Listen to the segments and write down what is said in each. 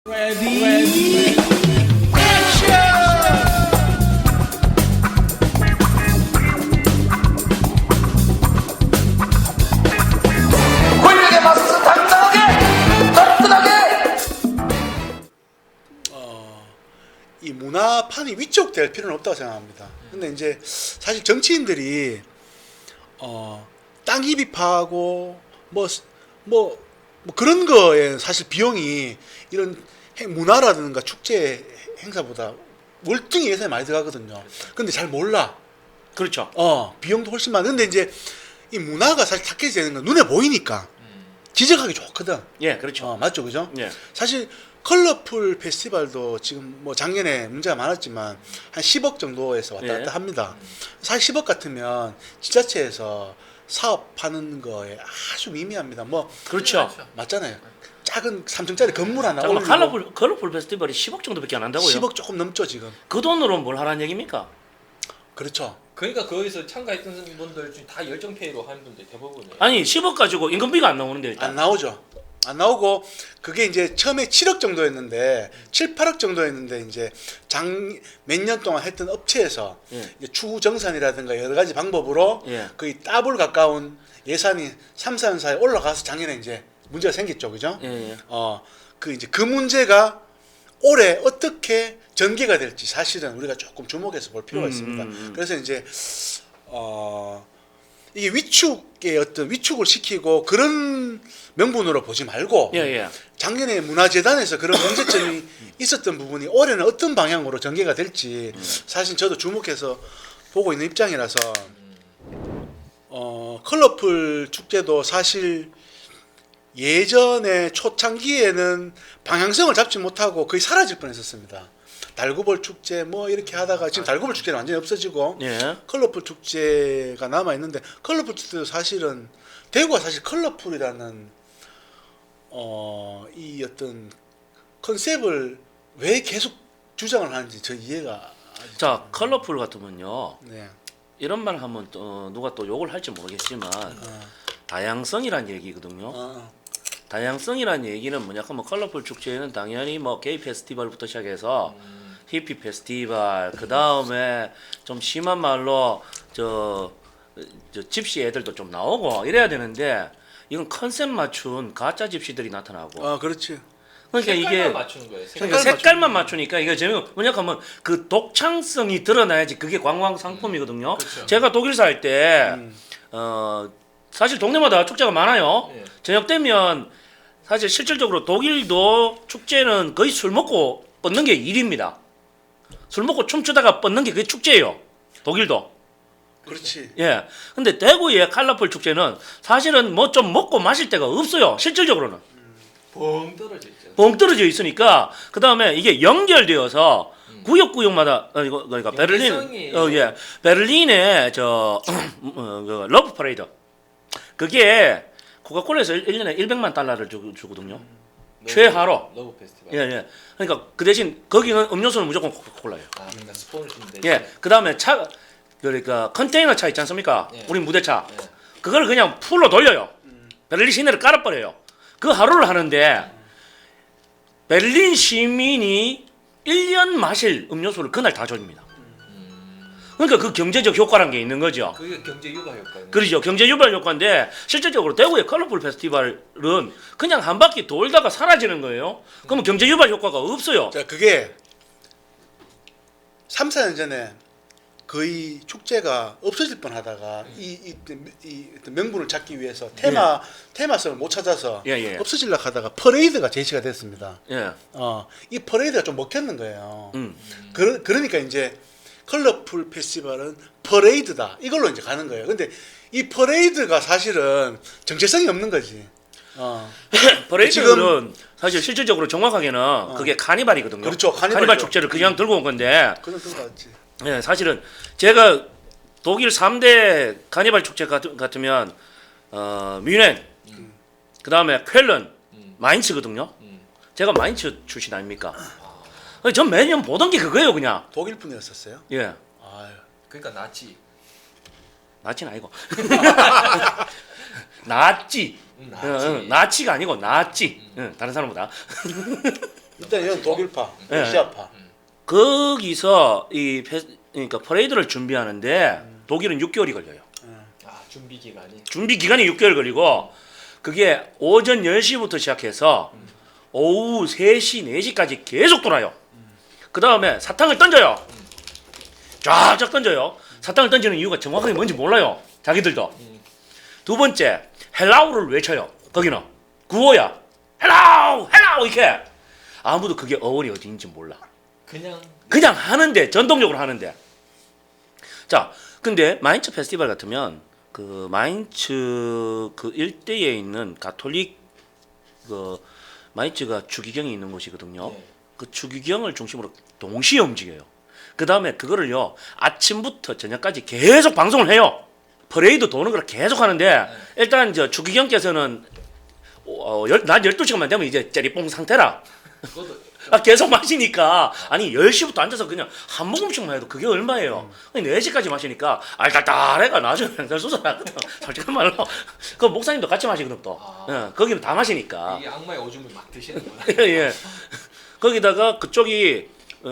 Ready, action! 권력에 맞서 당당하게 화끈하게. 이 문화판이 위축될 필요는 없다고 생각합니다. 근데 이제 사실 정치인들이 땅 입입하고 뭐 그런 거에 사실 비용이 이런 문화라든가 축제 행사보다 월등히 예산이 많이 들어가거든요. 근데 잘 몰라. 그렇죠. 비용도 훨씬 많아. 근데 이제 이 문화가 사실 타겟되는 건 눈에 보이니까 지적하기 좋거든. 예, 그렇죠. 맞죠, 그죠? 예. 사실 컬러풀 페스티벌도 지금 뭐 작년에 문제가 많았지만 한 10억 정도에서 왔다 갔다 예. 합니다. 사실 10억 같으면 지자체에서 사업하는 거에 아주 미미합니다. 뭐 그렇죠. 맞잖아요. 작은 3층짜리 건물 하나 잠깐만, 올리고 컬러풀 페스티벌이 10억 정도밖에 안 한다고요? 10억 조금 넘죠 지금. 그 돈으로 뭘 하라는 얘기입니까? 그렇죠. 그러니까 거기서 참가했던 분들 중에 다 열정페이로 하는 분들 대부분이에요. 아니 10억 가지고 인건비가 안 나오는데 일단. 안 나오죠. 안 나오고 그게 이제 처음에 7억 정도였는데 7, 8억 정도였는데 이제 몇 년 동안 했던 업체에서 예. 이제 추후 정산이라든가 여러 가지 방법으로 예. 거의 더블 가까운 예산이 3, 4년 사이에 올라가서 작년에 이제 문제가 생겼죠. 그죠? 예, 예. 그 문제가 올해 어떻게 전개가 될지 사실은 우리가 조금 주목해서 볼 필요가 있습니다. 그래서 이제 이게 위축을 시키고 그런 명분으로 보지 말고 예, 예. 작년에 문화재단에서 그런 문제점이 있었던 부분이 올해는 어떤 방향으로 전개가 될지 사실 저도 주목해서 보고 있는 입장이라서 컬러풀 축제도 사실 예전에 초창기에는 방향성을 잡지 못하고 거의 사라질 뻔했었습니다. 달구벌 축제 뭐 이렇게 하다가 지금 달구벌 축제는 완전히 없어지고 예. 컬러풀 축제가 남아 있는데 컬러풀 축제도 사실은 대구가 사실 컬러풀이라는 이 어떤 컨셉을 왜 계속 주장을 하는지 저 이해가 자, 컬러풀 같으면요. 네. 이런 말 하면 또 누가 또 욕을 할지 모르겠지만 다양성이란 얘기거든요. 다양성이란 얘기는 뭐냐 하면 컬러풀 축제에는 당연히 뭐 게이 페스티벌부터 시작해서 히피 페스티벌, 그 다음에 좀 심한 말로 저 집시 애들도 좀 나오고 이래야 되는데 이건 컨셉 맞춘 가짜 집시들이 나타나고. 그렇지. 그러니까 색깔만 이게 맞추는 거예요. 그러니까 색깔만 맞추니까 이게 재미가 뭐냐 하면 그 독창성이 드러나야지 그게 관광 상품이거든요. 그렇죠. 제가 독일 살 때 사실 동네마다 축제가 많아요. 예. 저녁 되면 사실 실질적으로 독일도 축제는 거의 술 먹고 뻗는 게 일입니다. 술 먹고 춤추다가 뻗는 게 그게 축제예요. 독일도. 그렇지. 예. 근데 대구의 컬러풀 축제는 사실은 뭐 좀 먹고 마실 데가 없어요. 실질적으로는. 뻥 떨어져 있죠. 벙 떨어져 있으니까 그 다음에 이게 연결되어서 구역마다 그러니까 베를린 연계성이 예 베를린의 그 러브 퍼레이드 그게 코카콜라에서 1년에 100만 달러를 주거든요. 최하로. 러브 페스티벌. 예, 예. 그러니까 그 대신 거기는 음료수는 무조건 코카콜라예요. 그러니까 스폰서인데. 예. 그다음에 그러니까 컨테이너 차 있지 않습니까? 예. 우리 무대차. 예. 그걸 그냥 풀로 돌려요. 베를린 시내를 깔아버려요. 그 하루를 하는데 베를린 시민이 1년 마실 음료수를 그날 다 줍니다. 그러니까 그 경제적 효과라는 게 있는 거죠. 그게 경제 유발 효과예요. 그렇죠. 경제 유발 효과인데 실질적으로 대구의 컬러풀 페스티벌은 그냥 한 바퀴 돌다가 사라지는 거예요. 그러면 경제 유발 효과가 없어요. 자, 그게 3, 4년 전에 거의 축제가 없어질 뻔하다가 이 어떤 명분을 찾기 위해서 테마성을 못 찾아서 예, 예. 없어지려고 하다가 퍼레이드가 제시가 됐습니다. 예. 이 퍼레이드가 좀 먹혔는 거예요. 음. 그러니까 이제 컬러풀 페스티벌은 퍼레이드다 이걸로 이제 가는 거예요. 근데 이 퍼레이드가 사실은 정체성이 없는 거지. 퍼레이드는 사실 실질적으로 정확하게는 그게 카니발이거든요. 그렇죠. 카니발 축제를 그냥 들고 온 건데 그런 거 같지. 예, 사실은 제가 독일 3대 카니발 축제 같으면 뮌헨, 그다음에 쾰른, 마인츠거든요. 제가 마인츠 출신 아닙니까? 전 매년 보던 게 그거예요, 그냥. 독일 분이었었어요? 예. 아유. 그러니까 나치. 나치는 아니고. 나치. 나치. 나치가 아니고 나치. 다른 사람보다. 일단 이건 독일파, 예. 러시아파. 거기서 그러니까 퍼레이드를 준비하는데 독일은 6개월이 걸려요. 아 준비 기간이. 준비 기간이 6개월 걸리고 그게 오전 10시부터 시작해서 오후 3시, 4시까지 계속 돌아요. 그 다음에 사탕을 던져요. 쫙쫙 던져요. 사탕을 던지는 이유가 정확하게 뭔지 몰라요. 자기들도. 두 번째, 헬라우를 외쳐요. 거기는 구호야. 헬라우! 헬라우! 이렇게. 아무도 그게 어원이 어디인지 몰라. 그냥 하는데, 전통적으로 하는데. 자, 근데 마인츠 페스티벌 같으면 그 마인츠 그 일대에 있는 가톨릭 그 마인츠가 추기경이 있는 곳이거든요. 네. 그 추기경을 중심으로 동시에 움직여요. 그 다음에 그거를요 아침부터 저녁까지 계속 방송을 해요. 퍼레이드 도는 걸 계속 하는데 일단 저 추기경께서는 낮 12시간만 되면 이제 째리뽕 상태라. 계속 마시니까 아니 10시부터 앉아서 그냥 한 모금씩만 해도 그게 얼마예요. 4시까지 마시니까 알딸딸해가 나중에 횡설수설하거든. 솔직한 말로 그 목사님도 같이 마시거든 또. 예, 거기는 다 마시니까. 이게 악마의 오줌을 막 드시는구나. 예. 거기다가 그쪽이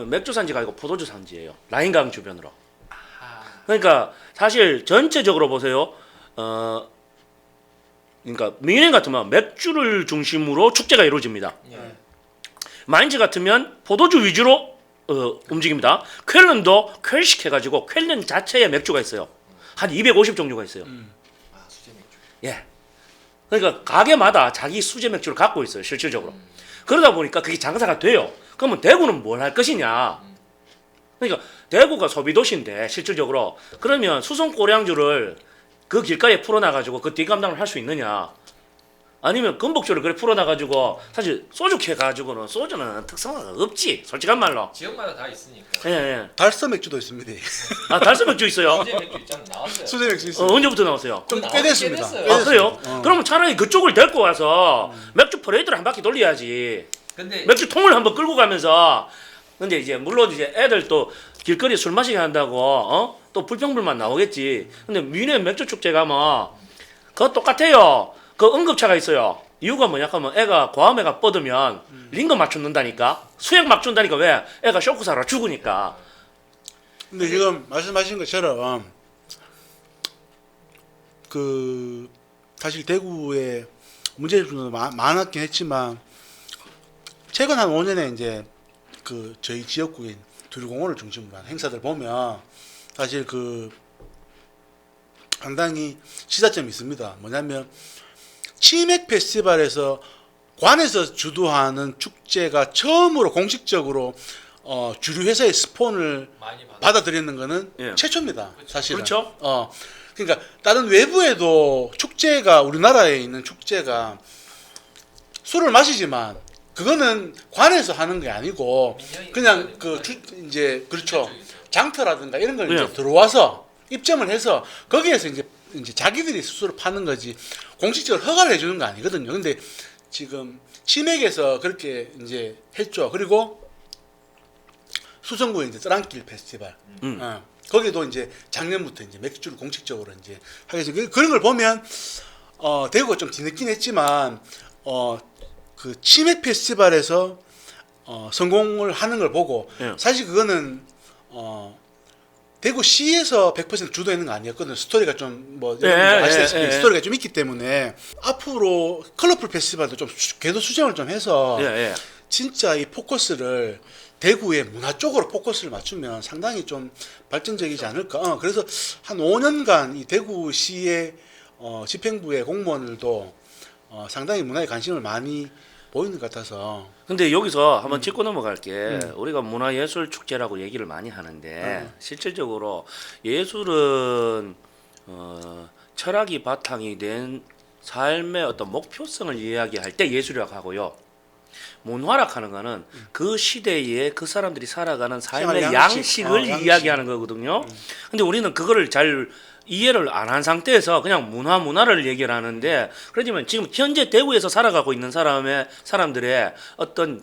맥주 산지가 아니고 포도주 산지예요. 라인강 주변으로. 그러니까 사실 전체적으로 보세요. 그러니까 뮌헨 같으면 맥주를 중심으로 축제가 이루어집니다. 마인츠 같으면 포도주 위주로 움직입니다. 쾰른도 쾰식 해가지고 쾰른 자체에 맥주가 있어요. 한 250 종류가 있어요. 아 수제 맥주. 예. 그러니까 가게마다 자기 수제 맥주를 갖고 있어요. 실질적으로. 그러다 보니까 그게 장사가 돼요. 그러면 대구는 뭘 할 것이냐. 그러니까 대구가 소비도시인데 실질적으로 그러면 수성 꼬량주를 그 길가에 풀어놔가지고 그 뒷감당을 할 수 있느냐. 아니면 금복주를 그래 풀어놔가지고 사실 소주 캐가지고는 소주는 특성화가 없지. 솔직한 말로. 지역마다 다 있으니까. 예. 달서 맥주도 있습니다. 아 달성 맥주 있어요. 수제 맥주 있잖아 나왔어요. 수제 맥주 있어요. 언제부터 나왔어요? 좀 나온 꽤 지 됐습니다. 됐어요. 꽤 아 그래요? 됐습니다. 그러면 차라리 그쪽을 데리고 와서 맥주 퍼레이드를 한 바퀴 돌려야지. 근데 맥주 통을 한번 끌고 가면서 근데 이제 물론 이제 애들 또 길거리 술 마시게 한다고 또 불평불만 나오겠지. 근데 뮌헨 맥주 축제 가면 그거 똑같아요. 그 응급차가 있어요. 이유가 뭐냐 하면 애가 과음애가 뻗으면 링거 맞춘다니까. 수액 맞춘다니까. 왜? 애가 쇼크사라 죽으니까. 근데 지금 말씀하신 것처럼 그 사실 대구에 문제점도 많았긴 했지만 최근 한 5년에 이제 그 저희 지역구인 두류공원을 중심으로 한 행사들 보면 사실 그 상당히 시사점이 있습니다. 뭐냐면 치맥 페스티벌에서 관에서 주도하는 축제가 처음으로 공식적으로 주류 회사의 스폰을 많이 받아들이는 거는 예. 최초입니다. 사실은. 그렇죠. 그러니까 다른 외부에도 축제가 우리나라에 있는 축제가 술을 마시지만 그거는 관에서 하는 게 아니고 그냥 그 이제 그렇죠. 장터라든가 이런 걸 예. 이제 들어와서 입점을 해서 거기에서 이제 자기들이 스스로 파는 거지 공식적으로 허가를 해주는 거 아니거든요. 근데 지금 치맥에서 그렇게 이제 했죠. 그리고 수성구에 이제 떠랑길 페스티벌. 거기도 이제 작년부터 이제 맥주를 공식적으로 이제 하게 돼서 그런 걸 보면 대구가 좀 뒤늦긴 했지만 그 치맥 페스티벌에서 성공을 하는 걸 보고 예. 사실 그거는 대구시에서 100% 주도하는 거 아니었거든요. 스토리가 좀 뭐 아시다시피 스토리가 좀 있기 때문에 앞으로 컬러풀 페스티벌도 좀 궤도 수정을 좀 해서 진짜 이 포커스를 대구의 문화 쪽으로 포커스를 맞추면 상당히 좀 발전적이지 않을까. 그래서 한 5년간 이 대구시의 집행부의 공무원들도 상당히 문화에 관심을 많이 보이는 것 같아서. 근데 여기서 한번 짚고 넘어갈게. 우리가 문화예술 축제라고 얘기를 많이 하는데 실질적으로 예술은 철학이 바탕이 된 삶의 어떤 목표성을 이야기할 때 예술이라고 하고요. 문화라고 하는 거는 그 시대에 그 사람들이 살아가는 삶의 생활 양식을 양식. 이야기하는 거거든요. 근데 우리는 그거를 잘 이해를 안 한 상태에서 그냥 문화를 얘기를 하는데 그렇지만 지금 현재 대구에서 살아가고 있는 사람들의 어떤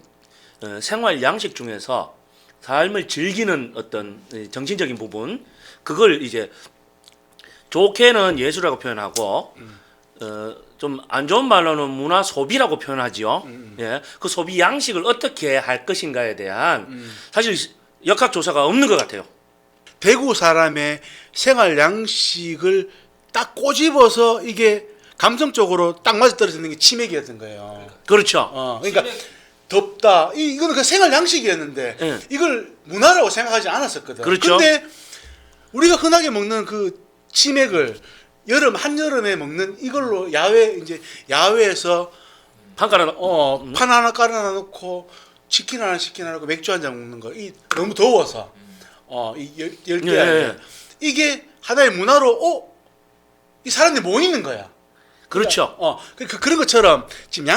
생활 양식 중에서 삶을 즐기는 어떤 정신적인 부분 그걸 이제 좋게는 예술이라고 표현하고 좀 안 좋은 말로는 문화 소비라고 표현하지요. 예, 그 소비 양식을 어떻게 할 것인가에 대한 사실 역학 조사가 없는 것 같아요. 대구 사람의 생활 양식을 딱 꼬집어서 이게 감성적으로 딱 맞아떨어지는 게 치맥이었던 거예요. 그렇죠. 그러니까 덥다. 이거는 그 생활 양식이었는데 예. 이걸 문화라고 생각하지 않았었거든. 그렇죠. 근데 우리가 흔하게 먹는 그 치맥을 한여름에 먹는 이걸로 야외에서 판가라 판 하나 깔아놔 놓고 치킨 하나 시켜 놓고 맥주 한 잔 먹는 거. 너무 더워서 열대야에 예. 이게 하나의 문화로 이 사람들이 모이는 거야. 그렇죠. 그런 것처럼 지금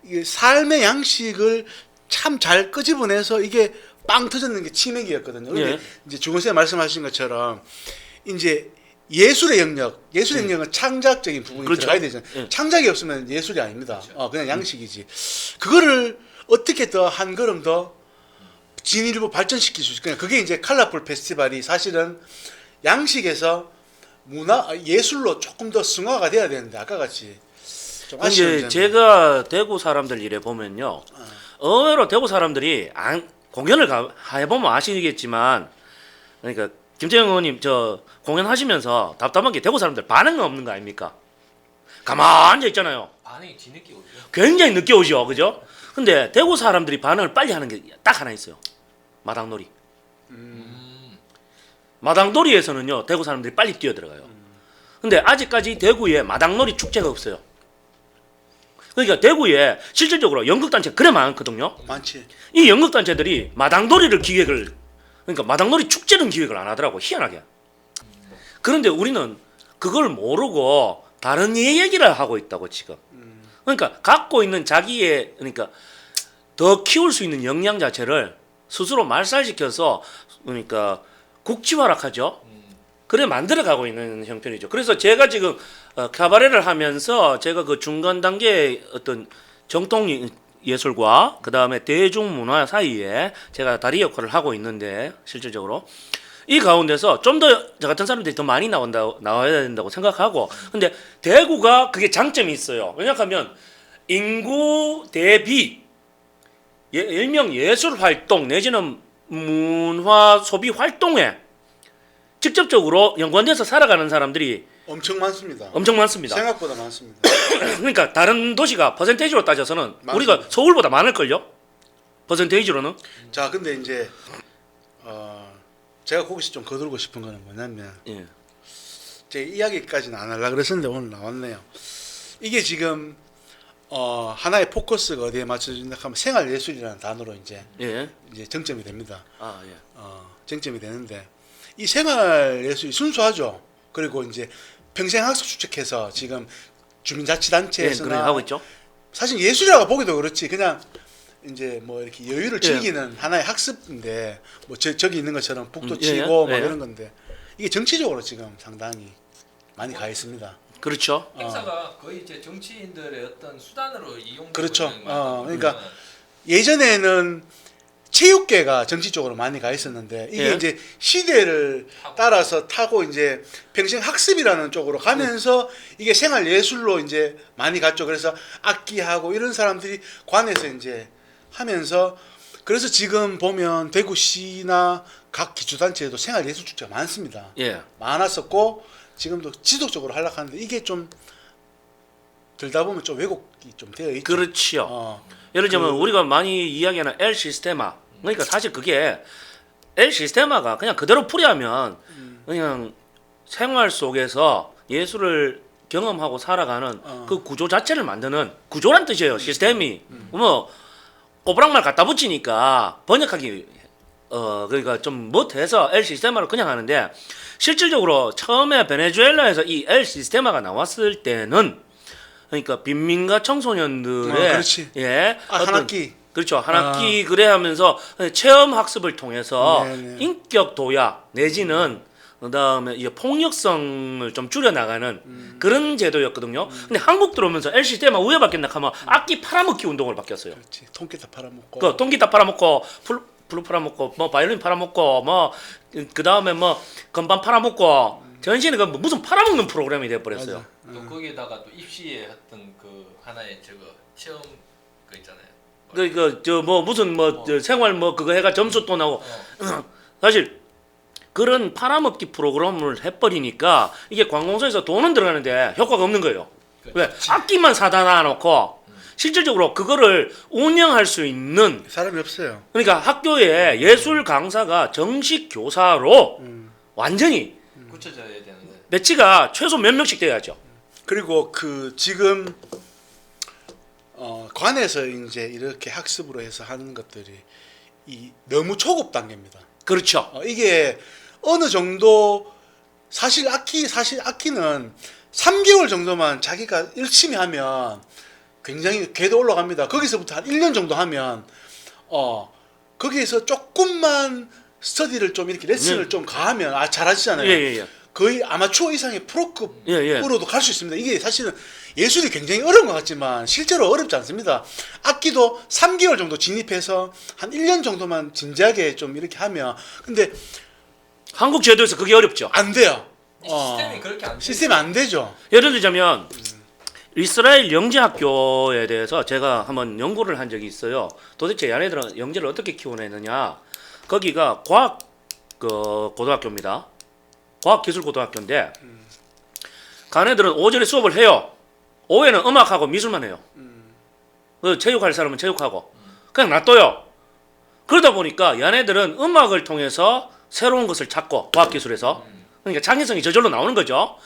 이게 삶의 양식을 참 잘 끄집어내서 이게 빵 터졌는 게 치맥이었거든요. 근데 예. 이제 주건 쌤 말씀하신 것처럼 이제 예술의 영역은 창작적인 부분이 그렇죠. 들어가야 되잖아요. 예. 창작이 없으면 예술이 아닙니다. 그냥 양식이지. 그거를 어떻게 더 한 걸음 더 진일보 발전시킬 수 있을까요? 그게 이제 컬러풀 페스티벌이 사실은 양식에서 예술로 조금 더 승화가 돼야 되는데 아까 같이 좀 아쉬운 이제 점이. 제가 대구 사람들 일에 보면요, 의외로 대구 사람들이 공연을 해보면 아시겠지만, 그러니까 김태형 의원님 저 공연하시면서 답답한 게 대구 사람들 반응은 없는 거 아닙니까? 가만히 앉아 있잖아요. 반응이 뒤늦게 오죠. 굉장히 늦게 오죠, 그죠? 근데 대구 사람들이 반응을 빨리 하는 게 딱 하나 있어요. 마당놀이. 마당놀이에서는요, 대구 사람들이 빨리 뛰어들어가요. 근데 아직까지 대구에 마당놀이 축제가 없어요. 그러니까 대구에 실질적으로 연극단체 그래 많거든요. 많지. 이 연극단체들이 마당놀이를 그러니까 마당놀이 축제는 기획을 안 하더라고, 희한하게. 그런데 우리는 그걸 모르고 다른 얘기를 하고 있다고 지금. 그러니까 갖고 있는 그러니까 더 키울 수 있는 역량 자체를 스스로 말살시켜서 그러니까 국지화락하죠. 그래 만들어가고 있는 형편이죠. 그래서 제가 지금 카바레를 하면서 제가 그 중간 단계의 어떤 정통 예술과 그 다음에 대중문화 사이에 제가 다리 역할을 하고 있는데 실질적으로 이 가운데서 좀 더 저 같은 사람들이 더 많이 나와야 된다고 생각하고, 근데 대구가 그게 장점이 있어요. 왜냐하면 인구 대비 일명 예술 활동 내지는 문화 소비 활동에 직접적으로 연관돼서 살아가는 사람들이 엄청 많습니다. 엄청 많습니다. 생각보다 많습니다. 그러니까 다른 도시가 퍼센테이지로 따져서는 맞습니다. 우리가 서울보다 많을걸요? 퍼센테이지로는. 자, 근데 이제 제가 거기서 좀 거들고 싶은 거는 뭐냐면 예. 제 이야기까지는 안 하려고 그랬었는데 오늘 나왔네요. 이게 지금 하나의 포커스가 어디에 맞춰진다 하면 생활예술이라는 단어로 이제 정점이 됩니다. 아, 예. 정점이 되는데 이 생활예술이 순수하죠. 그리고 이제 평생학습 추측해서 지금 주민자치단체에서나 그래 하고 있죠. 사실 예술이라고 보기도 그렇지 그냥 이제 뭐 이렇게 여유를 예. 즐기는 하나의 학습인데 뭐 저기 있는 것처럼 북도 치고 막 이런 건데 이게 정치적으로 지금 상당히 많이 가 있습니다. 그렇죠. 행사가 거의 이제 정치인들의 어떤 수단으로 이용되고 그렇죠. 있는 것 그러니까 예전에는 체육계가 정치 쪽으로 많이 가 있었는데 이게 예. 이제 시대를 따라서 타고 이제 평생 학습이라는 쪽으로 가면서 이게 생활 예술로 이제 많이 갔죠. 그래서 악기하고 이런 사람들이 관에서 이제 하면서 그래서 지금 보면 대구시나 각 기초단체에도 생활 예술 축제가 많습니다. 예. 많았었고 지금도 지속적으로 하락하는데 이게 좀 들다 보면 좀 왜곡이 좀 되어 있죠. 그렇죠. 예를 들면 우리가 많이 이야기하는 엘 시스테마. 그러니까 사실 그게 엘 시스테마가 그냥 그대로 풀이하면 그냥 생활 속에서 예술을 경험하고 살아가는 그 구조 자체를 만드는 구조란 뜻이에요. 시스템이 뭐 꼬부랑말 갖다 붙이니까 번역하기 그러니까 좀 못해서 엘 시스테마를 그냥 하는데 실질적으로 처음에 베네수엘라에서 이 엘 시스테마가 나왔을 때는 그러니까 빈민가 청소년들의 그렇지. 어떤 한 학기. 그렇죠. 한 학기 그래 하면서 체험 학습을 통해서 네네. 인격 도야 내지는 그다음에 이 폭력성을 좀 줄여 나가는 그런 제도였거든요. 근데 한국 들어오면서 엘 시스테마 우회 바뀌었나 하면 악기 팔아먹기 운동으로 바뀌었어요. 그렇지. 통기타 팔아먹고. 그 통기타 팔아먹고 플루 팔아먹고 뭐 바이올린 팔아먹고 뭐 그다음에 뭐 건반 팔아먹고 전신이 그 무슨 팔아먹는 프로그램이 돼 버렸어요. 또 거기에다가 또 입시에 했던 그 하나의 저거 시험 그 있잖아요. 저 뭐 무슨 저 생활 뭐 그거 해가 점수 또 나오고 사실 그런 팔아먹기 프로그램을 해버리니까 이게 관공서에서 돈은 들어가는데 효과가 없는 거예요. 왜? 악기만 사다 놔놓고 실질적으로 그거를 운영할 수 있는 사람이 없어요. 그러니까 학교에 예술 강사가 정식 교사로 완전히 굳혀져야 되는데. 배치가 최소 몇 명씩 돼야죠. 그리고 그 지금 관에서 이제 이렇게 학습으로 해서 하는 것들이 이 너무 초급 단계입니다. 그렇죠. 이게 어느 정도 사실 악기는 3개월 정도만 자기가 열심히 하면 굉장히 궤도 올라갑니다. 거기서부터 한 1년 정도 하면 거기에서 조금만 스터디를 좀 이렇게 레슨을 좀 가하면 잘하시잖아요. 예. 거의 아마추어 이상의 프로급으로도 예. 갈 수 있습니다. 이게 사실은 예술이 굉장히 어려운 것 같지만 실제로 어렵지 않습니다. 악기도 3개월 정도 진입해서 한 1년 정도만 진지하게 좀 이렇게 하면 근데 한국 제도에서 그게 어렵죠. 안 돼요. 시스템이 그렇게 안 돼. 시스템이 안 되죠. 예를 들자면 이스라엘 영재학교에 대해서 제가 한번 연구를 한 적이 있어요. 도대체 얘네들은 영재를 어떻게 키워내느냐. 거기가 과학 고등학교입니다. 과학기술고등학교인데 가네들은 오전에 수업을 해요. 오후에는 음악하고 미술만 해요. 체육할 사람은 체육하고 그냥 놔둬요. 그러다 보니까 얘네들은 음악을 통해서 새로운 것을 찾고 과학기술에서 그러니까 창의성이 저절로 나오는 거죠.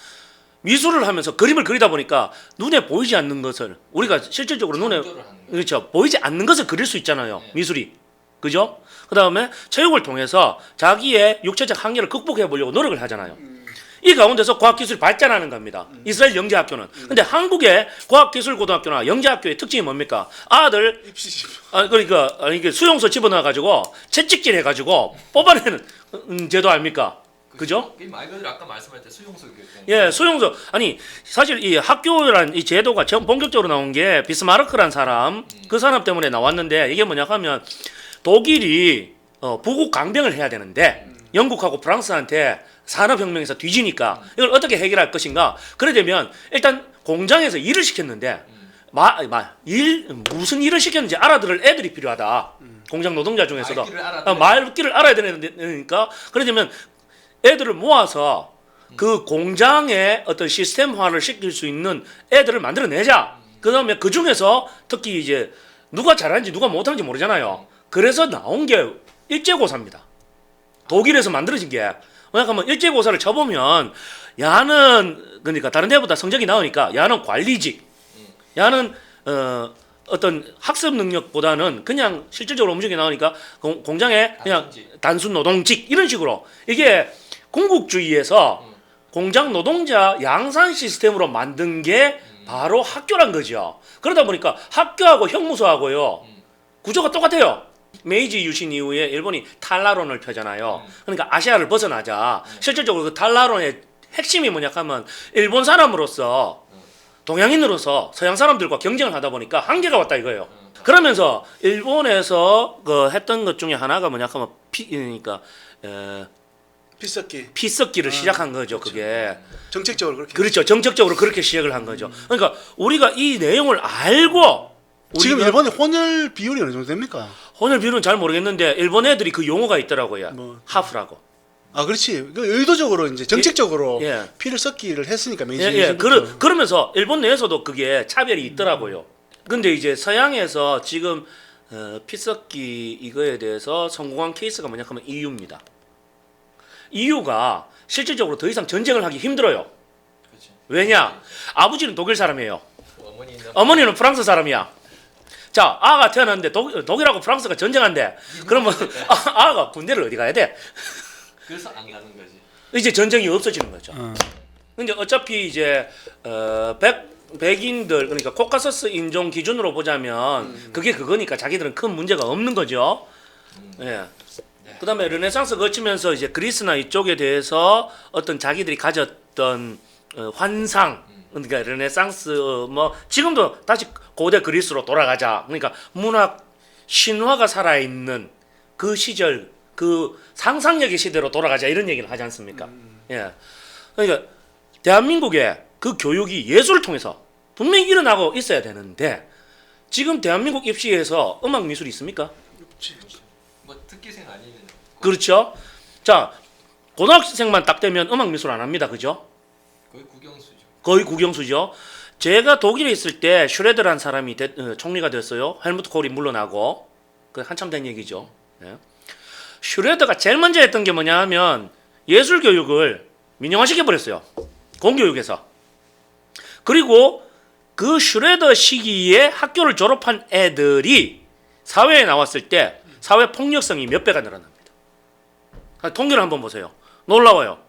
미술을 하면서 그림을 그리다 보니까 눈에 보이지 않는 것을 우리가 실질적으로 눈에 창조를 하는 거예요. 그렇죠 보이지 않는 것을 그릴 수 있잖아요. 미술이 그죠? 그 다음에 체육을 통해서 자기의 육체적 한계를 극복해 보려고 노력을 하잖아요. 이 가운데서 과학기술이 발전하는 겁니다. 이스라엘 영재학교는. 근데 한국의 과학기술고등학교나 영재학교의 특징이 뭡니까? 아들 그러니까 이게 수용소 집어넣어 가지고 채찍질 해 가지고 뽑아내는 제도 아닙니까? 그죠? 그게 말 그대로 아까 말씀할 때 수용소 교육. 예, 수용소. 아니 사실 이 학교란 이 제도가 처음 본격적으로 나온 게 비스마르크란 사람 그 사람 때문에 나왔는데 이게 뭐냐 하면 독일이 부국 강병을 해야 되는데 영국하고 프랑스한테 산업혁명에서 뒤지니까 이걸 어떻게 해결할 것인가. 그래 되면 일단 공장에서 일을 시켰는데 무슨 일을 시켰는지 알아들을 애들이 필요하다. 공장 노동자 중에서도 말귀를 알아야 되니까 그래 되면 애들을 모아서 그 공장의 어떤 시스템화를 시킬 수 있는 애들을 만들어내자. 그 다음에 그 중에서 특히 이제 누가 잘하는지 누가 못하는지 모르잖아요. 그래서 나온 게 일제고사입니다. 독일에서 만들어진 게. 왜냐하면 일제고사를 쳐보면 야는 그러니까 다른 데보다 성적이 나오니까 야는 관리직, 야는 어떤 학습 능력보다는 그냥 실질적으로 움직이 나오니까 공장에 그냥 단순 노동직 이런 식으로 이게 군국주의에서 공장 노동자 양산 시스템으로 만든 게 바로 학교란 거죠. 그러다 보니까 학교하고 형무소하고요 구조가 똑같아요. 메이지 유신 이후에 일본이 탈라론을 펴잖아요. 그러니까 아시아를 벗어나자. 실질적으로 그 탈라론의 핵심이 뭐냐 하면 일본 사람으로서 동양인으로서 서양 사람들과 경쟁을 하다 보니까 한계가 왔다 이거예요. 그러면서 일본에서 그 했던 것 중에 하나가 뭐냐 하면 그러니까 피썩기를 시작한 거죠. 그렇죠. 그게 정책적으로 그렇게. 그렇죠. 정책적으로 그렇게 시작을 한 거죠. 그러니까 우리가 이 내용을 알고 지금 일본의 혼혈 비율이 어느 정도 됩니까? 혼혈 비율은 잘 모르겠는데 일본 애들이 그 용어가 있더라고요. 뭐. 하프라고. 그렇지. 그 의도적으로 이제 정책적으로 예. 피를 섞기를 했으니까 메이지. 예. 그러면서 일본 내에서도 그게 차별이 있더라고요. 근데 이제 서양에서 지금 피섞기 이거에 대해서 성공한 케이스가 뭐냐 하면 EU입니다. EU가 실질적으로 더 이상 전쟁을 하기 힘들어요. 그렇죠. 왜냐? 아버지는 독일 사람이에요. 어머니는 어머니는 프랑스 사람이야. 자, 아가 태어났는데 독일하고 프랑스가 전쟁한대. 그러면 아가 군대를 어디 가야 돼? 그래서 안 가는 거지. 이제 전쟁이 없어지는 거죠. 근데 어차피 이제 백인들 그러니까 코카서스 인종 기준으로 보자면 그게 그거니까 자기들은 큰 문제가 없는 거죠. 예. 그다음에 르네상스 거치면서 이제 그리스나 이쪽에 대해서 어떤 자기들이 가졌던 환상 그러니까 르네상스 뭐 지금도 다시 고대 그리스로 돌아가자. 그러니까 문학 신화가 살아 있는 그 시절 그 상상력의 시대로 돌아가자 이런 얘기를 하지 않습니까? 예. 그러니까 대한민국의 그 교육이 예술을 통해서 분명히 일어나고 있어야 되는데 지금 대한민국 입시에서 음악 미술이 있습니까? 뭐 특기생 아니면 그렇죠. 자, 고등학생만 딱 되면 음악 미술 안 합니다. 그죠? 거의 국영수죠. 거의 국영수죠. 제가 독일에 있을 때 슈레더라는 사람이 총리가 됐어요. 헬무트 콜이 물러나고 그 한참 된 얘기죠. 네. 슈레더가 제일 먼저 했던 게 뭐냐 하면 예술 교육을 민영화시켜 버렸어요. 공교육에서. 그리고 그 슈레더 시기에 학교를 졸업한 애들이 사회에 나왔을 때 사회 폭력성이 몇 배가 늘어납니다. 통계를 한번 보세요. 놀라워요.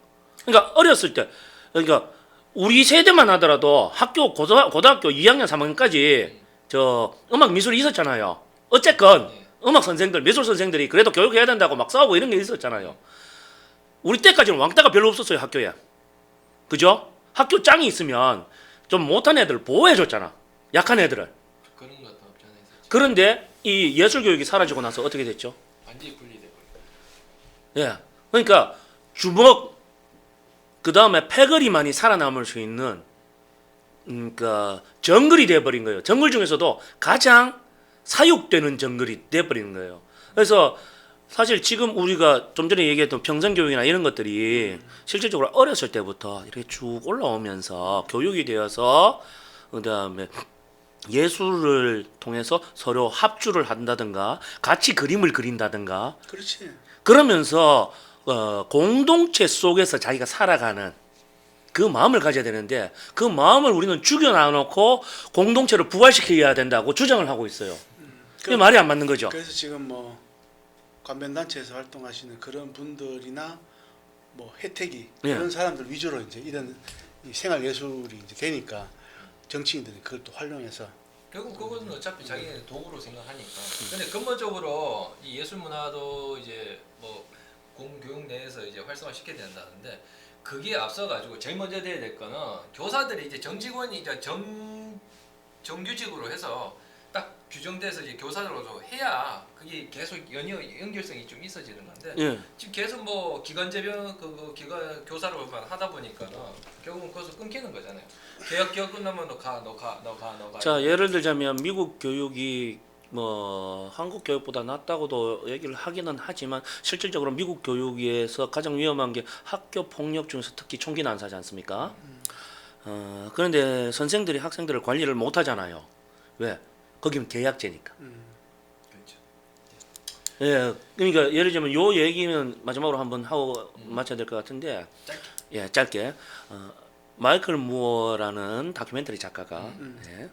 그러니까 어렸을 때, 그러니까 우리 세대만 하더라도 학교 고등학교 2학년 3학년까지 저 음악 미술이 있었잖아요. 어쨌건 음악 선생들, 미술 선생들이 그래도 교육해야 된다고 막 싸우고 이런 게 있었잖아요. 우리 때까지는 왕따가 별로 없었어요, 학교에. 그죠? 학교 짱이 있으면 좀 못한 애들 보호해줬잖아. 약한 애들을. 그런 것도 없지 않아 있었죠. 그런데 이 예술 교육이 사라지고 나서 어떻게 됐죠? 완전히 분리돼 버려. 예. 그러니까 주먹 그 다음에 패거리만이 살아남을 수 있는 그러니까 정글이 돼버린 거예요. 정글 중에서도 가장 사육되는 정글이 돼버리는 거예요. 그래서 사실 지금 우리가 좀 전에 얘기했던 평생교육이나 이런 것들이 실질적으로 어렸을 때부터 이렇게 쭉 올라오면서 교육이 되어서 그 다음에 예술을 통해서 서로 합주를 한다든가 같이 그림을 그린다든가 그렇지. 그러면서 공동체 속에서 자기가 살아가는 그 마음을 가져야 되는데 그 마음을 우리는 죽여놔놓고 공동체를 부활시켜야 된다고 주장을 하고 있어요. 그게 말이 안 맞는 거죠. 그래서 지금 뭐 관변단체에서 활동하시는 그런 분들이나 뭐 혜택이 예. 그런 사람들 위주로 이제 이런 이 생활 예술이 이제 되니까 정치인들이 그걸 또 활용해서 결국 그거는 어차피 자기네 도구로 생각하니까. 근데 근본적으로 이 예술 문화도 이제 뭐 공교육 내에서 이제 활성화시켜야 된다는데 그게 앞서가지고 제일 먼저 돼야 될 거는 교사들이 이제 정직원이 이제 정규직으로 해서 딱 규정돼서 이제 교사로서 해야 그게 계속 연결성이 좀 있어지는 건데 예. 지금 계속 뭐 기간제병 기간 교사로만 하다 보니까는 결국은 거기서 끊기는 거잖아요. 계약 끝나면 너 가. 자, 예를 들자면 미국 교육이 뭐 한국 교육보다 낫다고도 얘기를 하기는 하지만 실질적으로 미국 교육에서 가장 위험한 게 학교 폭력 중에서 특히 총기 난사지 않습니까? 그런데 선생들이 학생들을 관리를 못 하잖아요. 왜? 거기는 계약제니까. 그렇죠. 예, 그러니까 예를 들면 요 얘기는 마지막으로 한번 하고 마쳐야 될 것 같은데, 짧게. 예, 짧게. 마이클 무어라는 다큐멘터리 작가가 예,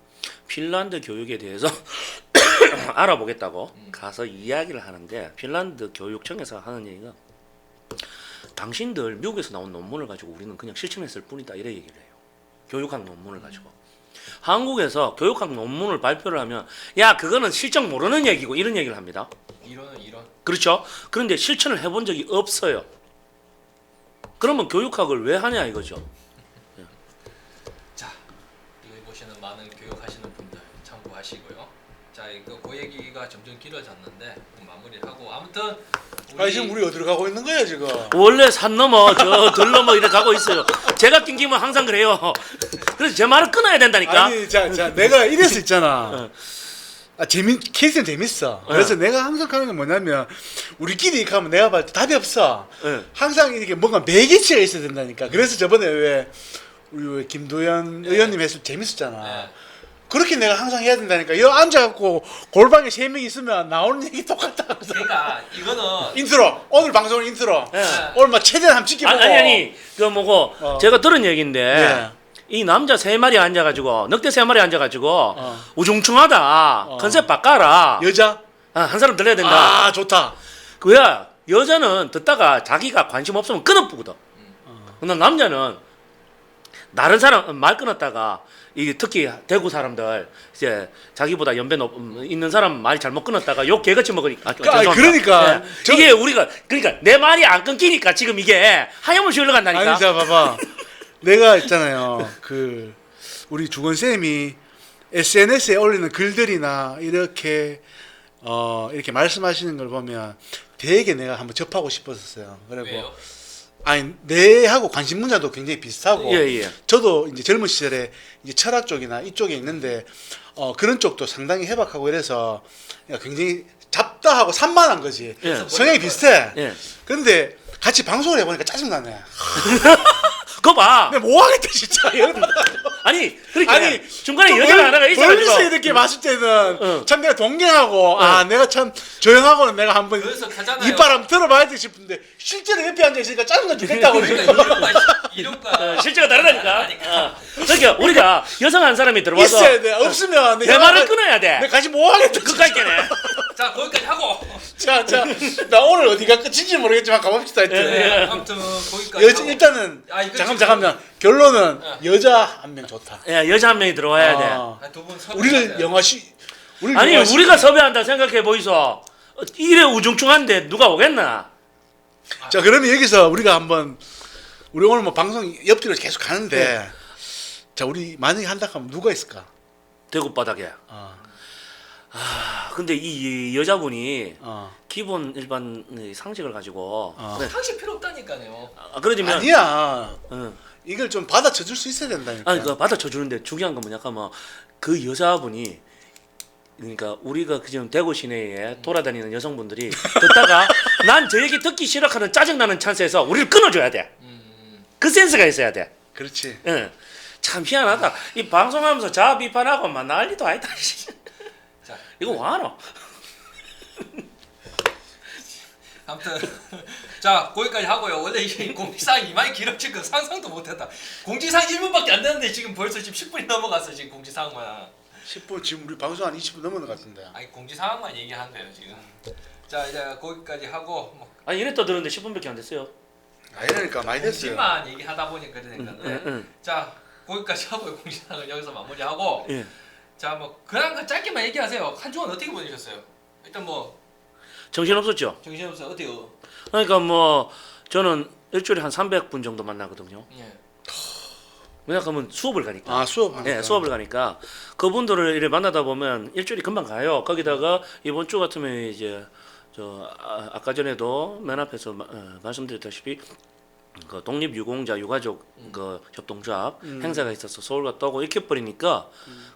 핀란드 교육에 대해서 알아보겠다고 가서 이야기를 하는데 핀란드 교육청에서 하는 얘기가 당신들 미국에서 나온 논문을 가지고 우리는 그냥 실천했을 뿐이다 이래 얘기를 해요. 교육학 논문을 가지고. 한국에서 교육학 논문을 발표를 하면 야 그거는 실정 모르는 얘기고 이런 얘기를 합니다. 이론은 이론. 그렇죠? 그런데 실천을 해본 적이 없어요. 그러면 교육학을 왜 하냐 이거죠. 자, 이거 보시는 많은 교육하시는 분들 참고하시고요. 자, 이거 그 얘기가 점점 길어졌는데 마무리를 하고 아무튼 지금 우리 어디로 가고 있는 거야 지금? 원래 산 넘어 저 들 넘어 이래 가고 있어요. 제가 낑기면 항상 그래요. 그래서 제 말을 끊어야 된다니까. 아니 자 내가 이랬을 있잖아. 케이스는 재밌어. 그래서 내가 항상 하는 건 뭐냐면 우리끼리 가면 내가 봤을 때 답이 없어. 네. 항상 이렇게 뭔가 매개체가 있어야 된다니까. 그래서 저번에 왜 우리 왜 김도현 의원님 했을 때 재밌었잖아. 네. 그렇게 내가 항상 해야 된다니까. 여기 앉아갖고 골방에 3명 있으면 나오는 얘기 똑같다. 그러니까 이거는 인트로 오늘 방송 인트로 예. 오늘 막 최대한 한번 지켜보고. 아니 그 뭐고 제가 들은 얘기인데 예. 이 남자 3마리 앉아가지고 늑대 3마리 앉아가지고 우중충하다 컨셉 바꿔라. 여자? 한 사람 들려야 된다. 아 좋다. 그야 여자는 듣다가 자기가 관심 없으면 끊어보거든. 근데 남자는 다른 사람 말 끊었다가 이게 특히 대구 사람들 이제 자기보다 연배 있는 사람 말이 잘못 끊었다가 욕 개같이 먹으니까. 죄송합니다. 그러니까 예. 이게 우리가 그러니까 내 말이 안 끊기니까 지금 이게 하염없이 흘러간다니까. 아니 자 봐봐. 내가 있잖아요. 그 우리 주건 쌤이 SNS에 올리는 글들이나 이렇게 이렇게 말씀하시는 걸 보면 되게 내가 한번 접하고 싶었었어요. 그리고 왜요? 아니 내하고 관심 분야도 굉장히 비슷하고 예. 저도 이제 젊은 시절에 이제 철학 쪽이나 이쪽에 있는데 그런 쪽도 상당히 해박하고 이래서 굉장히 잡다하고 산만한 거지. 예. 성향이 비슷해. 예. 근데 같이 방송을 해보니까 짜증나네. 그거 봐. 근데 뭐 하겠다 진짜. 아니 그러니까 아니, 중간에 좀 여자가 하나가 멀리서 있어가지고 이렇게 봤을 때는 응. 참 내가 동경하고 내가 참 조용하고는 내가 한번 그래서 가잖아요. 이바람 들어봐야 돼 싶은데 실제로 옆에 앉아 있으니까 짜증나 죽겠다고. 그러니까 이론과 실제가 다르다니까. 그러니까 우리가 여성 한 사람이 들어와서 있어야 돼. 없으면 내 말을 끊어야 돼. 내가 같이 뭐 하겠다. 그까지 깨네. 자 거기까지 하고 자, 나 오늘 어디가 끝인지 모르겠지만 가봅시다. 하여튼. 아무튼 거기까지 하고. 일단은 이거 잠깐만 결론은 여자 한 명 좋다. 야, 여자 한 명이 들어와야 돼. 두분 우리를 아니 우리가 섭외한다 생각해 보이소. 이래 우중충한데 누가 오겠나? 자 그러면 여기서 우리가 한번 우리 오늘 뭐 방송 옆뒤로 계속 가는데 자 우리 만약에 한다 하면 누가 있을까? 대구 바닥에. 근데 이 여자분이 기본 일반 상식을 가지고 그래. 상식 필요 없다니까요. 그러면 아니야. 응. 이걸 좀 받아쳐줄 수 있어야 된다니까. 아니 그 받아쳐 주는데 중요한 건 뭐냐 하면 그 여자분이 그러니까 우리가 지금 대구 시내에 돌아다니는 여성분들이 듣다가 난 저 얘기 듣기 싫어하는 짜증나는 찬스에서 우리를 끊어줘야 돼. 그 센스가 있어야 돼. 그렇지. 응. 참 희한하다. 이 방송하면서 자아 비판하고 막 난리도 아니다. 자, 이거 뭐하노? 아무튼 자 거기까지 하고요. 원래 이 공지사항이 많이 길어질 거 상상도 못했다. 공지사항 1분밖에 안 됐는데 지금 벌써 지금 10분이 넘어갔어 지금 공지사항만. 10분 지금 우리 방송 한 20분 넘은 것 같은데. 아니 공지사항만 얘기한 거예요 지금. 자 이제 거기까지 하고 뭐 아니 이래 떠드는데 10분밖에 안 됐어요. 아니라니까 많이 됐어요. 공지만 얘기하다 보니까 그러니까. 응. 자 거기까지 하고요. 공지사항을 여기서 마무리하고. 예. 자 뭐 그냥 짧게만 얘기하세요. 한 주간 어떻게 보내셨어요? 일단 뭐 정신 없었죠. 정신없어 어때요? 그러니까 뭐 저는 일주일에 한 300분 정도 만나거든요. 예. 왜냐하면 수업을 가니까. 수업. 네, 수업을 가니까 그분들을 이렇게 만나다 보면 일주일이 금방 가요. 거기다가 이번 주 같으면 이제 아까 전에도 맨 앞에서 말씀드렸다시피 그 독립유공자 유가족 그 협동조합 행사가 있어서 서울 갔다 오고 이렇게 버리니까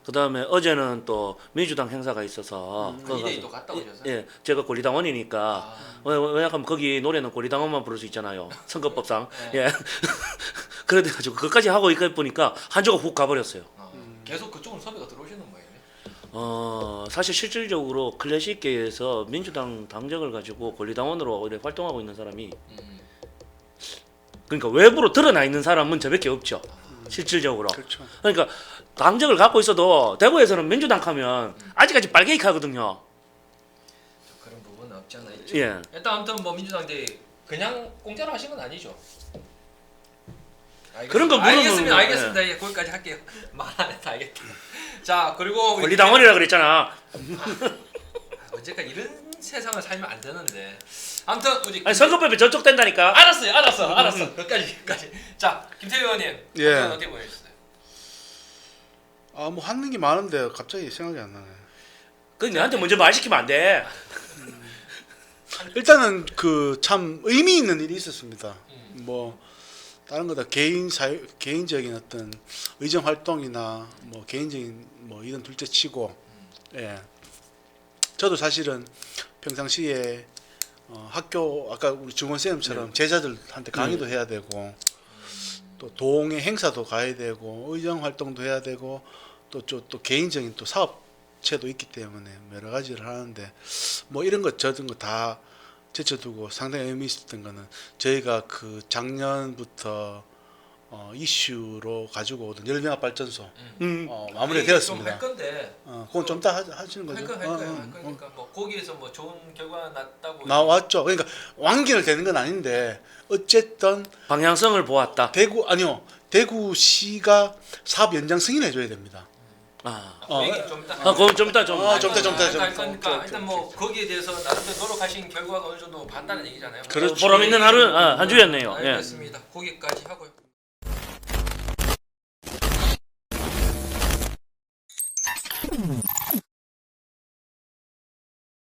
그 다음에 어제는 또 민주당 행사가 있어서 이대희도 갔다 오셨어요? 예, 제가 권리당원이니까 왜냐하면 거기 노래는 권리당원만 부를 수 있잖아요. 선거법상. 예. 그래가지고 그까지 하고 있다 보니까 한 주가 훅 가버렸어요. 계속 그쪽으로 섭외가 들어오시는 거예요? 사실 실질적으로 클래식계에서 민주당 당적을 가지고 권리당원으로 이렇게 활동하고 있는 사람이 그러니까 외부로 드러나 있는 사람은 저밖에 없죠. 실질적으로. 그렇죠. 그러니까 당적을 갖고 있어도 대구에서는 민주당 하면 아직까지 빨개이크 하거든요. 그런 부분은 없지 않아 있죠. 예. 일단 아무튼 뭐 민주당 대 그냥 공짜로 하신 건 아니죠. 그런 거 물으면 알겠습니다. 예, 거기까지 할게요. 말 안 해도 알겠다. 자 그리고 권리당원이라 그랬잖아. 언제까 이런 세상을 살면 안 되는데. 아무튼 우리 아니 선거법에 저촉된다니까. 알았어. 끝까지. 자 김태희 의원님, 예. 어떻게 보셨어요? 뭐 하는 게 많은데 갑자기 생각이 안 나네. 그 내한테 먼저 말 시키면 안 돼. 일단은 그 참 의미 있는 일이 있었습니다. 뭐 다른 거다 개인적인 어떤 의정 활동이나 뭐 개인적인 뭐 이런 둘째치고 예. 저도 사실은 평상시에 학교 아까 우리 중원 쌤처럼 제자들한테 강의도 해야 되고 또 동의 행사도 가야 되고 의정 활동도 해야 되고 또 개인적인 또 사업체도 있기 때문에 여러 가지를 하는데 뭐 이런 것 저런 거 다 제쳐두고 상당히 의미 있었던 거는 저희가 그 작년부터 이슈로 가지고 오던 열병합 발전소 마무리가 되었습니다. 할 건데. 그건 좀 이따 하시는 거죠. 할 거니까 뭐 거기에서 뭐 좋은 결과가 났다고. 나왔죠. 그러니까 완결 되는 건 아닌데 어쨌든 방향성을 보았다. 대구시가 사업 연장 승인해 줘야 됩니다. 그 얘기 좀 이따. 그건 좀 이따 좀. 그러니까 일단 뭐 거기에 대해서 나름대로 노력하신 결과가 어느 정도 봤다는 얘기잖아요. 그렇죠. 보람 있는 하루 한 주였네요. 예. 알겠습니다. 거기까지 하고요.